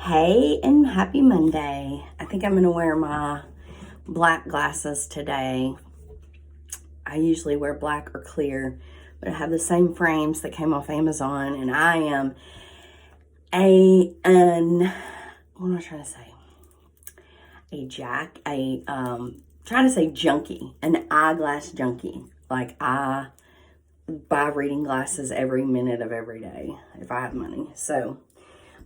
Hey, and happy Monday. I think I'm going to wear my black glasses today. I usually wear black or clear, but I have the same frames that came off Amazon, and I am what am I trying to say? Trying to say junkie, an eyeglass junkie. Like, I buy reading glasses every minute of every day if I have money. So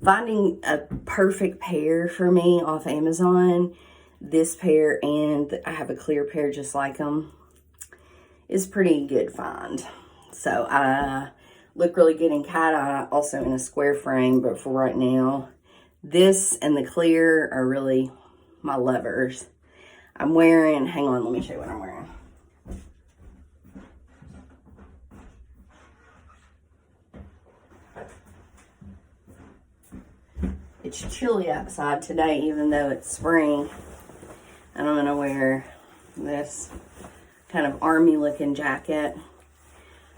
finding a perfect pair for me off Amazon, this pair and I have a clear pair just like them, is pretty good find. So I look really good in cat eye, also in a square frame, but for right now, this and the clear are really my lovers. I'm wearing, hang on, let me show you what I'm wearing. It's chilly outside today, even though it's spring. And I'm gonna wear this kind of army looking jacket.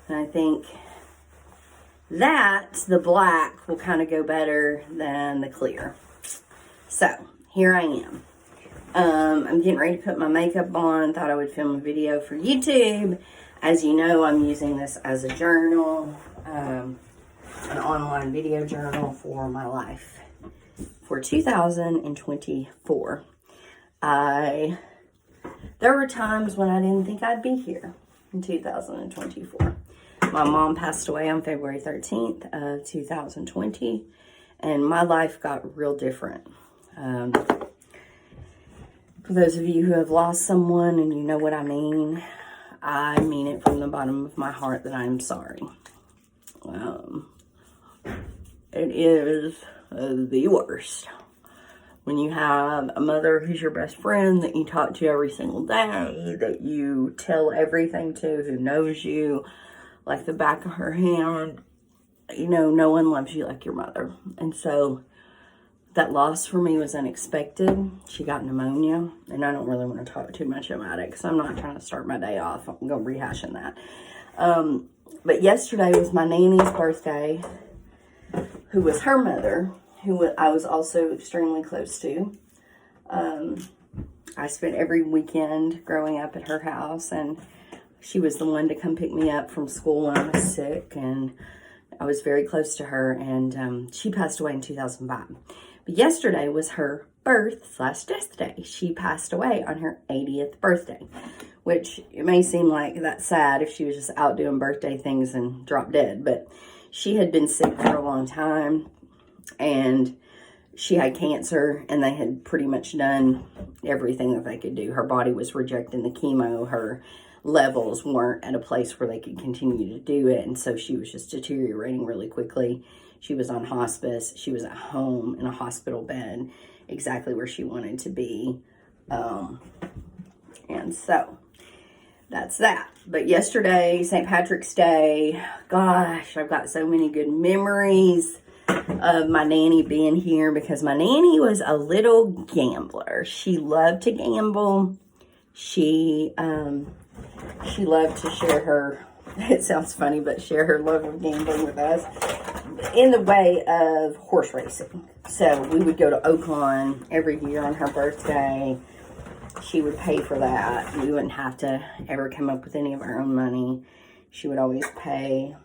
And I think that the black will kind of go better than the clear. So here I am. I'm getting ready to put my makeup on. Thought I would film a video for YouTube. As you know, I'm using this as a journal, an online video journal for my life. For 2024, there were times when I didn't think I'd be here in 2024. My mom passed away on February 13th of 2020, and my life got real different. For those of you who have lost someone and you know what I mean it from the bottom of my heart that I'm sorry. It is the worst when you have a mother who's your best friend, that you talk to every single day, that you tell everything to, who knows you like the back of her hand. You know, no one loves you like your mother. And so that loss for me was unexpected. She got pneumonia, and I don't really want to talk too much about it because I'm not trying to start my day off. I'm going to rehashing that. But yesterday was my nanny's birthday, who was her mother, who I was also extremely close to. I spent every weekend growing up at her house, and she was the one to come pick me up from school when I was sick, and I was very close to her, and she passed away in 2005. But yesterday was her birth/death day. She passed away on her 80th birthday, which it may seem like that's sad if she was just out doing birthday things and dropped dead, but she had been sick for a long time, and she had cancer, and they had pretty much done everything that they could do. Her body was rejecting the chemo. Her levels weren't at a place where they could continue to do it, and so she was just deteriorating really quickly. She was on hospice. She was at home in a hospital bed, exactly where she wanted to be. And so that's that. But yesterday, St. Patrick's Day, gosh, I've got so many good memories of my nanny being here, because my nanny was a little gambler. She loved to gamble. She loved to share her, it sounds funny, but share her love of gambling with us in the way of horse racing. So we would go to Oaklawn every year on her birthday. She would pay for that. We wouldn't have to ever come up with any of our own money. She would always pay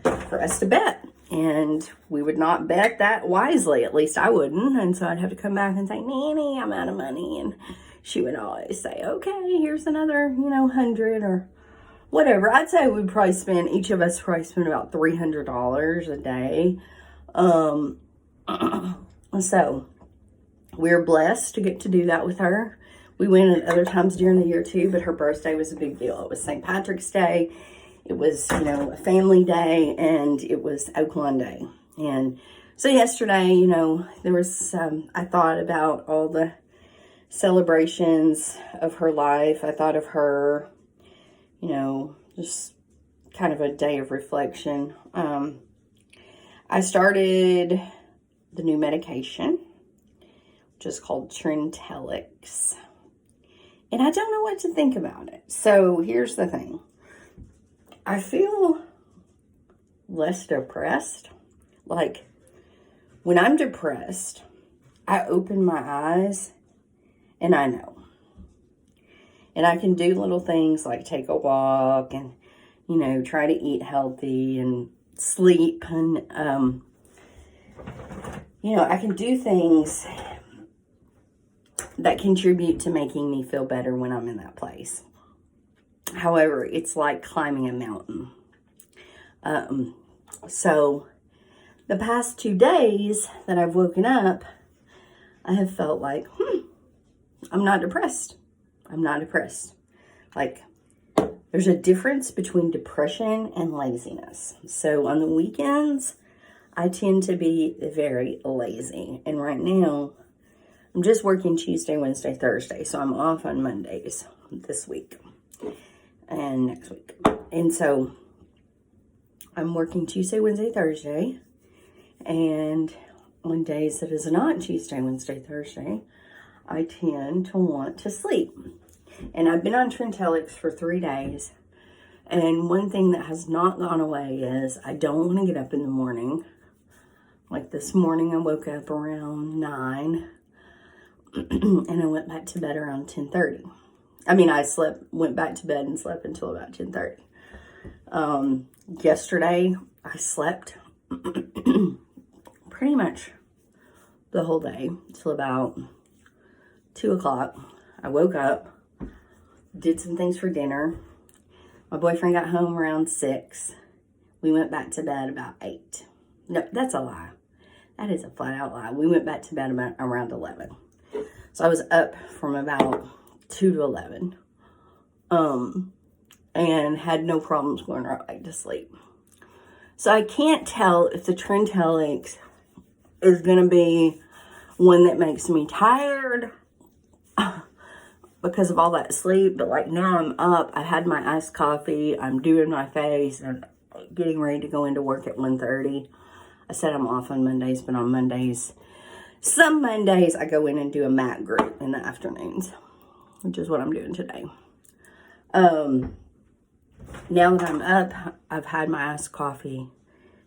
for us to bet. And we would not bet that wisely. At least I wouldn't. And so I'd have to come back and say, Nanny, I'm out of money. And she would always say, okay, here's another, 100 or whatever. I'd say each of us probably spend about $300 a day. So we're blessed to get to do that with her. We went at other times during the year too, but her birthday was a big deal. It was St. Patrick's Day. It was, a family day, and it was Oaklawn Day. And so yesterday, there was, I thought about all the celebrations of her life. I thought of her, just kind of a day of reflection. I started the new medication, which is called Trintellix. And I don't know what to think about it. So here's the thing. I feel less depressed. Like, When I'm depressed, I open my eyes and I know. And I can do little things like take a walk and, try to eat healthy and sleep. And, I can do things that contribute to making me feel better when I'm in that place. However, it's like climbing a mountain. So the past 2 days that I've woken up, I have felt like, I'm not depressed. I'm not depressed. Like, there's a difference between depression and laziness. So on the weekends, I tend to be very lazy. And right now, I'm just working Tuesday, Wednesday, Thursday. So I'm off on Mondays this week and next week. And so I'm working Tuesday, Wednesday, Thursday. And on days that is not Tuesday, Wednesday, Thursday, I tend to want to sleep. And I've been on Trintellix for 3 days. And one thing that has not gone away is I don't want to get up in the morning. Like this morning, I woke up around 9. And I went back to bed around 10:30. I mean, went back to bed and slept until about 10:30. Yesterday, I slept pretty much the whole day till about 2 o'clock. I woke up, did some things for dinner. My boyfriend got home around 6. We went back to bed about 8. No, that's a lie. That is a flat out lie. We went back to bed about around 11. So I was up from about 2 to 11. And had no problems going right back to sleep. So I can't tell if the Trintellix is going to be one that makes me tired because of all that sleep. But like now I'm up. I had my iced coffee. I'm doing my face and getting ready to go into work at 1:30. I said I'm off on Mondays, but on Mondays, some Mondays I go in and do a mat group in the afternoons, which is what I'm doing today. Now that I'm up, I've had my iced coffee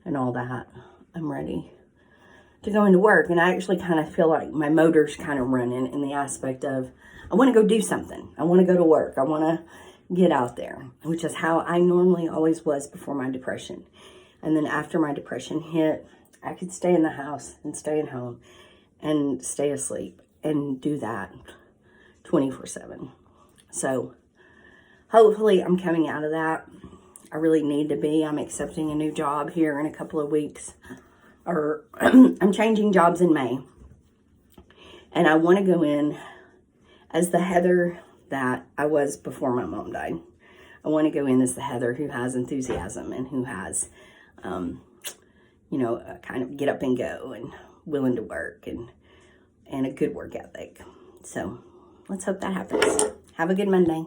and all that. I'm ready to go into work. And I actually kind of feel like my motor's kind of running in the aspect of, I want to go do something. I want to go to work. I want to get out there, which is how I normally always was before my depression. And then after my depression hit, I could stay in the house and stay at home and stay asleep and do that 24/7. So hopefully I'm coming out of that. I really need to be. I'm accepting a new job here in a couple of weeks. Or I'm changing jobs in May. And I want to go in as the Heather that I was before my mom died. I want to go in as the Heather who has enthusiasm and who has, kind of get up and go and willing to work and a good work ethic. So let's hope that happens. Have a good Monday.